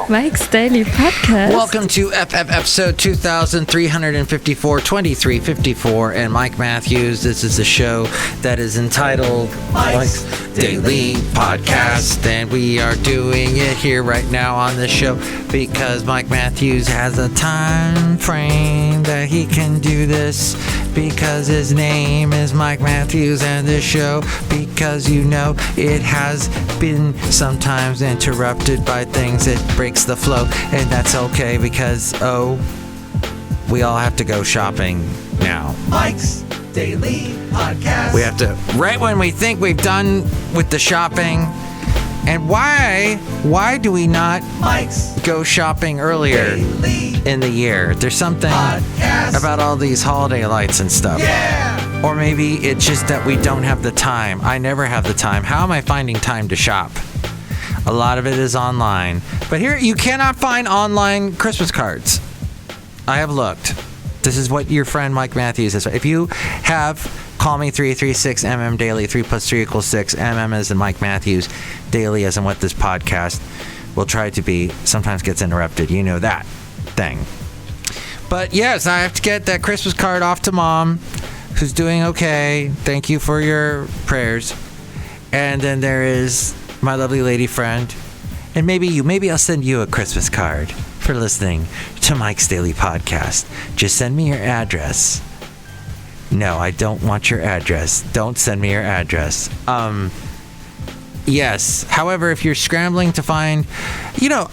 Mike's Daily Podcast. Welcome to FF episode 2354, 2354, and Mike Matthews. This is a show that is entitled Mike's Daily Podcast, and we are doing it here right now on the show because Mike Matthews has a time frame that he can do this because his name is Mike Matthews, and this show, because you know it has been sometimes interrupted by things, it breaks the flow, and that's okay because, we all have to go shopping now. Mike's Daily Podcast. We have to, right when we think we've done with the shopping, and why do we not go shopping earlier in the year? There's something about all these holiday lights and stuff. Yeah. Or maybe it's just that we don't have the time. I never have the time. How am I finding time to shop? A lot of it is online. But here, you cannot find online Christmas cards. I have looked. This is what your friend Mike Matthews is. If you have, call me 336MM Daily, 3 + 3 = 6, MM as in Mike Matthews, Daily as in what this podcast will try to be, sometimes gets interrupted. You know that thing. But yes, I have to get that Christmas card off to Mom, who's doing okay. Thank you for your prayers. And then there is my lovely lady friend. And maybe I'll send you a Christmas card for listening to Mike's Daily Podcast. Just send me your address. No, I don't want your address. Don't send me your address. Yes. However, if you're scrambling to find,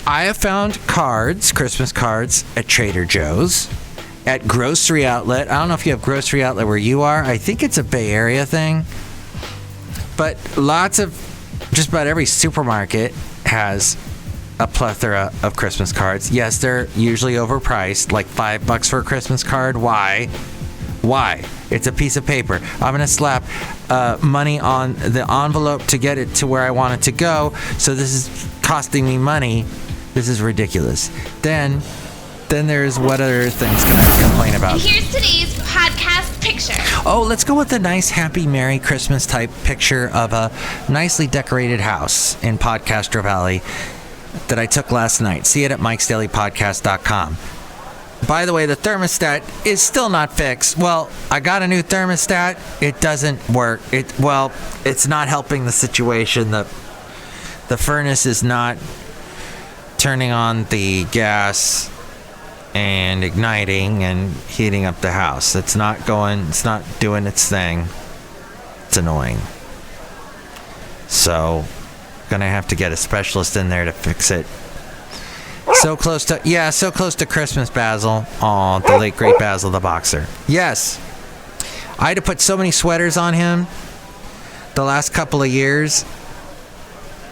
I have found cards, Christmas cards, at Trader Joe's, at Grocery Outlet. I don't know if you have Grocery Outlet where you are. I think it's a Bay Area thing. But just about every supermarket has a plethora of Christmas cards. Yes, they're usually overpriced, like $5 for a Christmas card. Why? It's a piece of paper. I'm going to slap money on the envelope to get it to where I want it to go. So this is costing me money. This is ridiculous. Then there's what other things can I complain about? And here's today's podcast picture. Oh, let's go with a nice, happy, Merry Christmas type picture of a nicely decorated house in Podcastro Valley that I took last night. See it at mikesdailypodcast.com. By the way, the thermostat is still not fixed. Well, I got a new thermostat. It doesn't work. It's not helping the situation. The furnace is not turning on the gas and igniting and heating up the house. It's not doing its thing. It's annoying. So, gonna have to get a specialist in there to fix it. So close to Christmas, Basil. Aw, the late great Basil the boxer. Yes. I had to put so many sweaters on him the last couple of years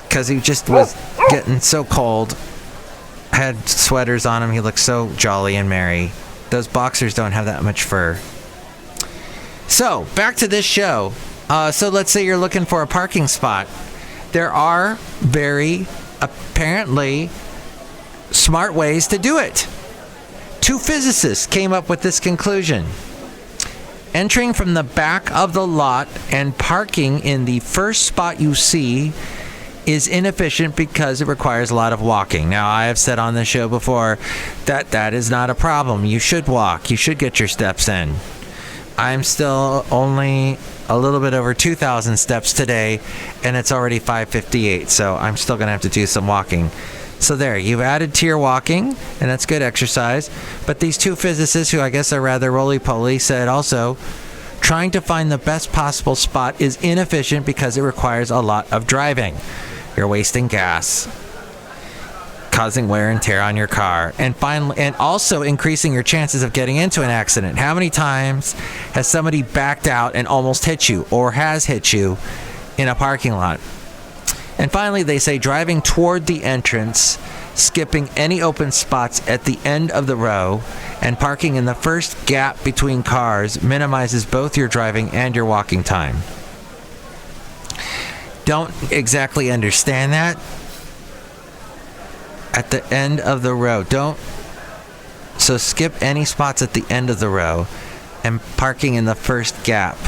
because he just was getting so cold. I had sweaters on him. He looked so jolly and merry. Those boxers don't have that much fur. So, back to this show. So let's say you're looking for a parking spot. There are very apparently smart ways to do it. 2 physicists came up with this conclusion. Entering from the back of the lot and parking in the first spot you see is inefficient because it requires a lot of walking. Now, I have said on the show before that is not a problem. You should walk. You should get your steps in. I'm still only a little bit over 2,000 steps today, and it's already 5:58, so I'm still going to have to do some walking. So there, you've added to your walking, and that's good exercise. But these 2 physicists, who I guess are rather roly-poly, said also, trying to find the best possible spot is inefficient because it requires a lot of driving. You're wasting gas, causing wear and tear on your car, and also increasing your chances of getting into an accident. How many times has somebody backed out and almost hit you, or has hit you in a parking lot? And finally, they say driving toward the entrance, skipping any open spots at the end of the row, and parking in the first gap between cars minimizes both your driving and your walking time. Don't exactly understand that. At the end of the row. So skip any spots at the end of the row and parking in the first gap.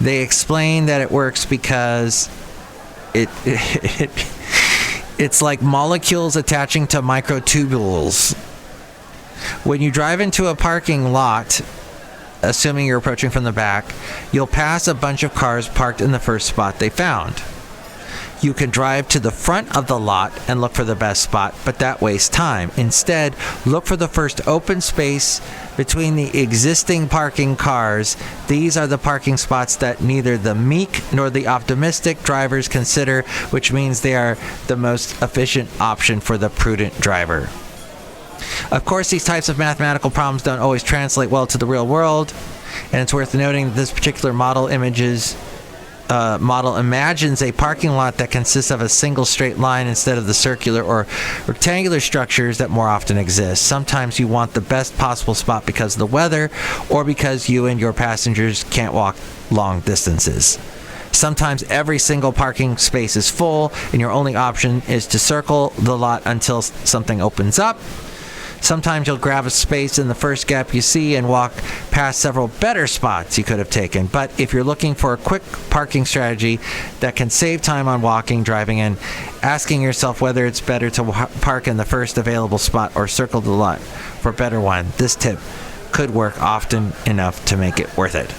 They explain that it works because It's like molecules attaching to microtubules. When you drive into a parking lot, assuming you're approaching from the back, you'll pass a bunch of cars parked in the first spot they found. You can drive to the front of the lot and look for the best spot, but that wastes time. Instead, look for the first open space between the existing parking cars. These are the parking spots that neither the meek nor the optimistic drivers consider, which means they are the most efficient option for the prudent driver. Of course, these types of mathematical problems don't always translate well to the real world, and it's worth noting that this particular model imagines a parking lot that consists of a single straight line instead of the circular or rectangular structures that more often exist. Sometimes you want the best possible spot because of the weather or because you and your passengers can't walk long distances. Sometimes every single parking space is full and your only option is to circle the lot until something opens up. Sometimes you'll grab a space in the first gap you see and walk past several better spots you could have taken. But if you're looking for a quick parking strategy that can save time on walking, driving, and asking yourself whether it's better to park in the first available spot or circle the lot for a better one, this tip could work often enough to make it worth it.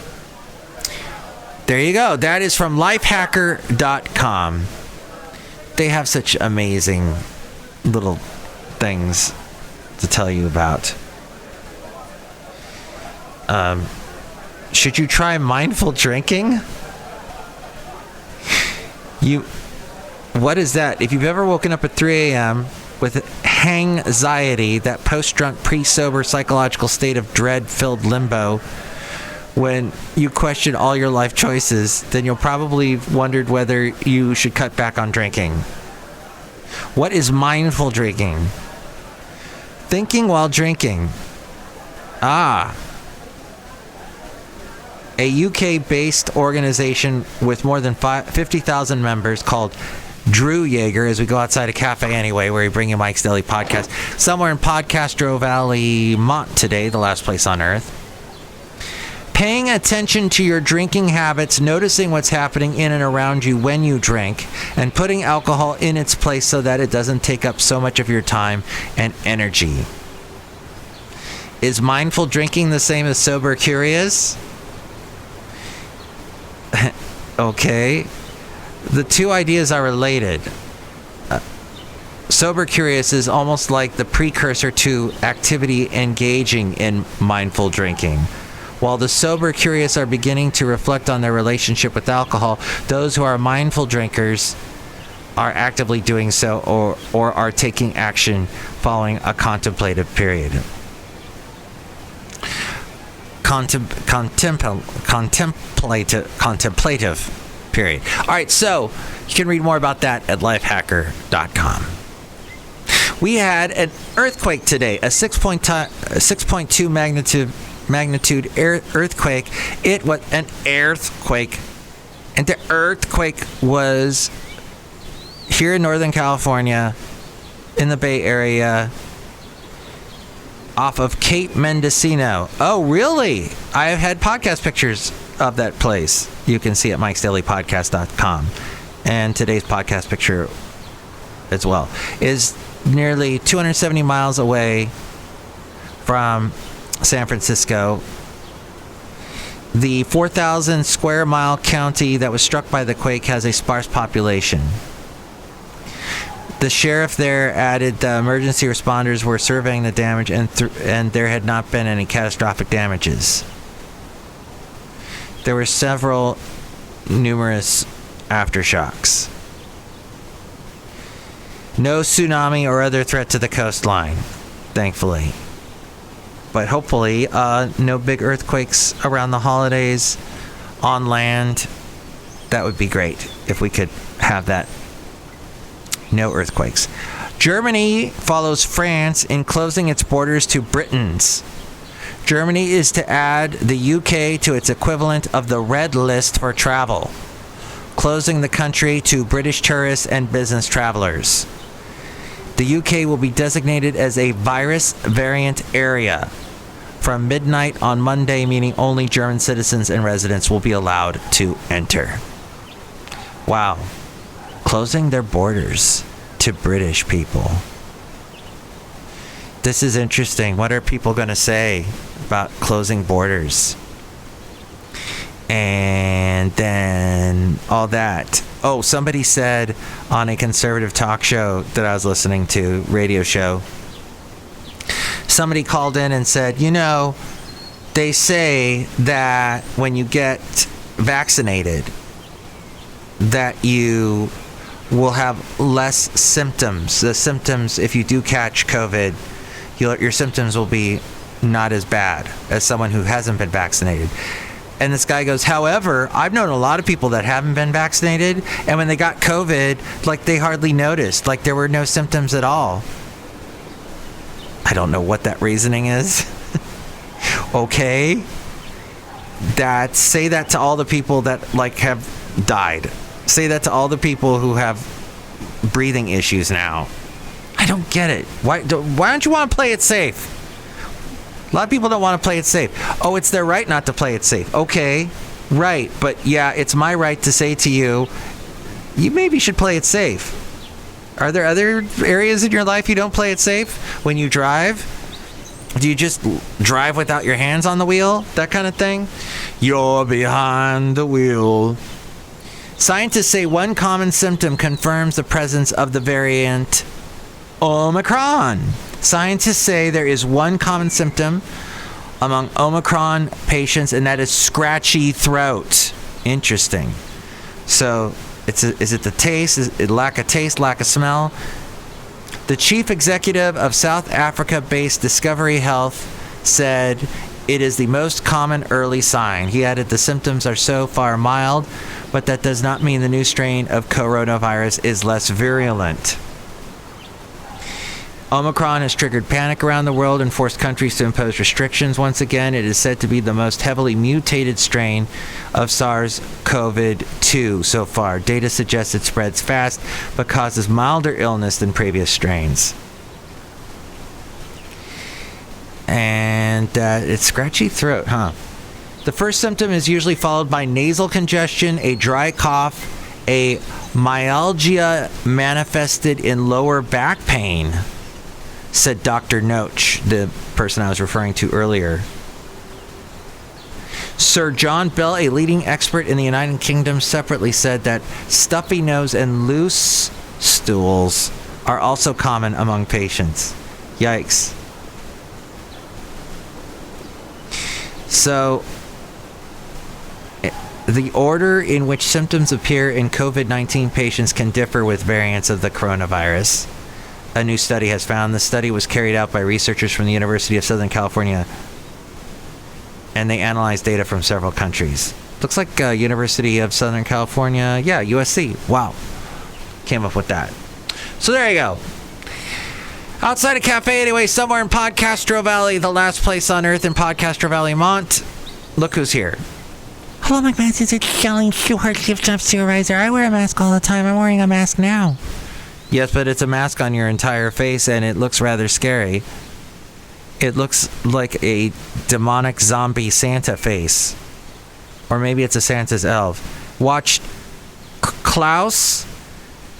There you go. That is from lifehacker.com. They have such amazing little things to tell you about. Should you try mindful drinking? What is that? If you've ever woken up at 3 a.m. with hang-anxiety, that post-drunk, pre-sober psychological state of dread-filled limbo, when you question all your life choices, then you'll probably wondered whether you should cut back on drinking. What is mindful drinking? Thinking while drinking. A UK-based organization with more than 50,000 members called Drew Yeager, as we go outside a cafe anyway, where we bring you Mike's Daily Podcast, somewhere in Podcastro Valley, Mont today, the last place on earth. Paying attention to your drinking habits, noticing what's happening in and around you when you drink, and putting alcohol in its place so that it doesn't take up so much of your time and energy. Is mindful drinking the same as sober curious? Okay. The two ideas are related. Sober curious is almost like the precursor to activity engaging in mindful drinking. While the sober curious are beginning to reflect on their relationship with alcohol, those who are mindful drinkers are actively doing so or are taking action following a contemplative period. Contemplative period. All right, so you can read more about that at lifehacker.com. We had an earthquake today, a 6.2 magnitude earthquake. It was an earthquake, and the earthquake was here in Northern California, in the Bay Area, off of Cape Mendocino. Oh, really? I have had podcast pictures of that place. You can see at mikesdailypodcast.com. And today's podcast picture as well is nearly 270 miles away from San Francisco. The 4,000 square mile county that was struck by the quake has a sparse population. The sheriff there added the emergency responders were surveying the damage and there had not been any catastrophic damages. There were numerous aftershocks. No tsunami or other threat to the coastline, thankfully. But hopefully, no big earthquakes around the holidays on land. That would be great if we could have that. No earthquakes. Germany follows France in closing its borders to Britain's. Germany is to add the UK to its equivalent of the red list for travel, closing the country to British tourists and business travelers. The UK will be designated as a virus variant area from midnight on Monday, meaning only German citizens and residents will be allowed to enter. Wow. Closing their borders to British people. This is interesting. What are people going to say about closing borders? And then all that. Oh, somebody said on a conservative talk show that I was listening to, radio show, somebody called in and said, you know, they say that when you get vaccinated, that you will have less symptoms. The symptoms, if you do catch COVID, your symptoms will be not as bad as someone who hasn't been vaccinated. And this guy goes, however, I've known a lot of people that haven't been vaccinated, and when they got COVID, like, they hardly noticed. Like, there were no symptoms at all. I don't know what that reasoning is. Okay. Say that to all the people that, like, have died. Say that to all the people who have breathing issues now. I don't get it. Why don't you want to play it safe? A lot of people don't want to play it safe. Oh, it's their right not to play it safe. Okay, right. But yeah, it's my right to say to you, you maybe should play it safe. Are there other areas in your life you don't play it safe? When you drive? Do you just drive without your hands on the wheel? That kind of thing? You're behind the wheel. Scientists say one common symptom confirms the presence of the variant Omicron. Scientists say there is one common symptom among Omicron patients, and that is scratchy throat. Interesting. So, is it the taste? Is it lack of taste, lack of smell? The chief executive of South Africa-based Discovery Health said it is the most common early sign. He added the symptoms are so far mild, but that does not mean the new strain of coronavirus is less virulent. Omicron has triggered panic around the world and forced countries to impose restrictions once again. It is said to be the most heavily mutated strain of SARS-CoV-2 so far. Data suggests it spreads fast but causes milder illness than previous strains. And it's scratchy throat, huh? The first symptom is usually followed by nasal congestion, a dry cough, a myalgia manifested in lower back pain, said Dr. Noach, the person I was referring to earlier. Sir John Bell, a leading expert in the United Kingdom, separately said that stuffy nose and loose stools are also common among patients. Yikes. So, the order in which symptoms appear in COVID-19 patients can differ with variants of the coronavirus. A new study has found. The study was carried out by researchers from the University of Southern California, and they analyzed data from several countries. Looks like University of Southern California. Yeah, USC. Wow. Came up with that. So there you go. Outside a cafe, anyway, somewhere in Podcastro Valley, the last place on earth in Podcastro Valley, Mont. Look who's here. Hello, McMahon. It's Chely Shoehart, Chief Job Supervisor. I wear a mask all the time. I'm wearing a mask now. Yes, but it's a mask on your entire face, and it looks rather scary. It looks like a demonic zombie Santa face. Or maybe it's a Santa's elf. Watch Klaus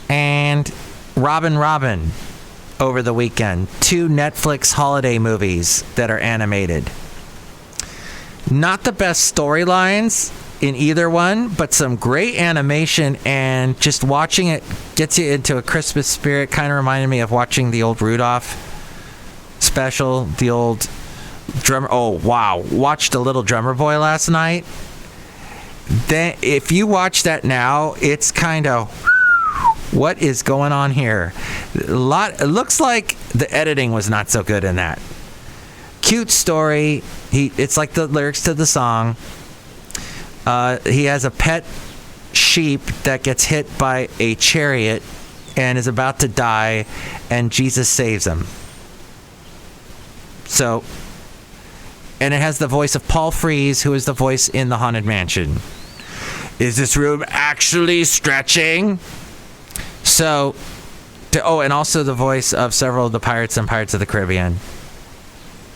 and Robin over the weekend. 2 Netflix holiday movies that are animated. Not the best storylines in either one, but some great animation, and just watching it gets you into a Christmas spirit. Kind of reminded me of watching the old Rudolph special, the old drummer. Oh wow, watched The Little Drummer Boy last night. Then if you watch that now, it's kind of, what is going on here? It looks like the editing was not so good in that. Cute story. It's like the lyrics to the song. He has a pet sheep that gets hit by a chariot and is about to die, and Jesus saves him. So, and it has the voice of Paul Frees, who is the voice in The Haunted Mansion. Is this room actually stretching? So, and also the voice of several of the pirates and Pirates of the Caribbean.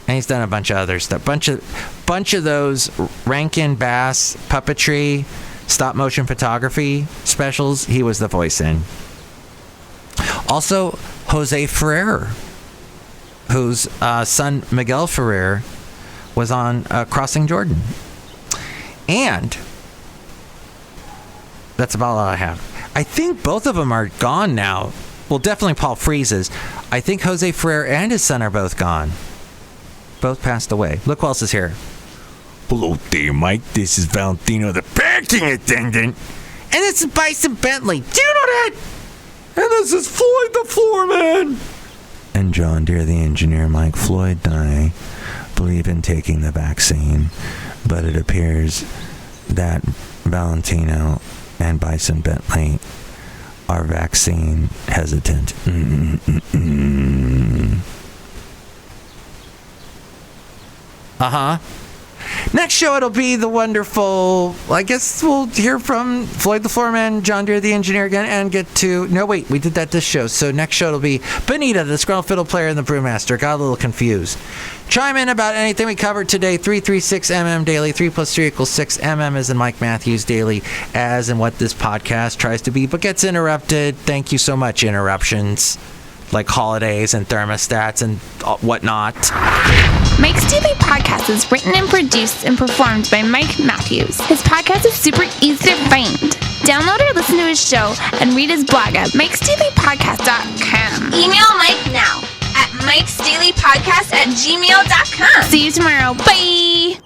And he's done a bunch of other stuff. Bunch of those Rankin Bass puppetry, stop motion photography specials, he was the voice in. Also, Jose Ferrer, whose son Miguel Ferrer was on Crossing Jordan. And that's about all I have. I think both of them are gone now. Well, definitely Paul Freeze's. I think Jose Ferrer and his son are both gone. Both passed away. Look who else is here. Hello there, Mike. This is Valentino, the parking attendant. And this is Bison Bentley. Do you know that? And this is Floyd the Floorman. And John Deere, the engineer. Mike, Floyd and I believe in taking the vaccine, but it appears that Valentino and Bison Bentley are vaccine hesitant. Next show, it'll be the wonderful, I guess we'll hear from Floyd the Floorman, John Deere the engineer again, and get to, no wait, we did that this show. So next show it'll be Benita, the Disgruntled Fiddle Player, and the Brewmaster. Got a little confused. Chime in about anything we covered today. 336mm daily. 3 plus 3 equals 6. MM is in Mike Matthews daily, as in what this podcast tries to be, but gets interrupted. Thank you so much, interruptions. Like holidays and thermostats and whatnot. Mike's Daily Podcast is written and produced and performed by Mike Matthews. His podcast is super easy to find. Download or listen to his show and read his blog at mikesdailypodcast.com. Email Mike now at mikesdailypodcast@gmail.com. See you tomorrow. Bye!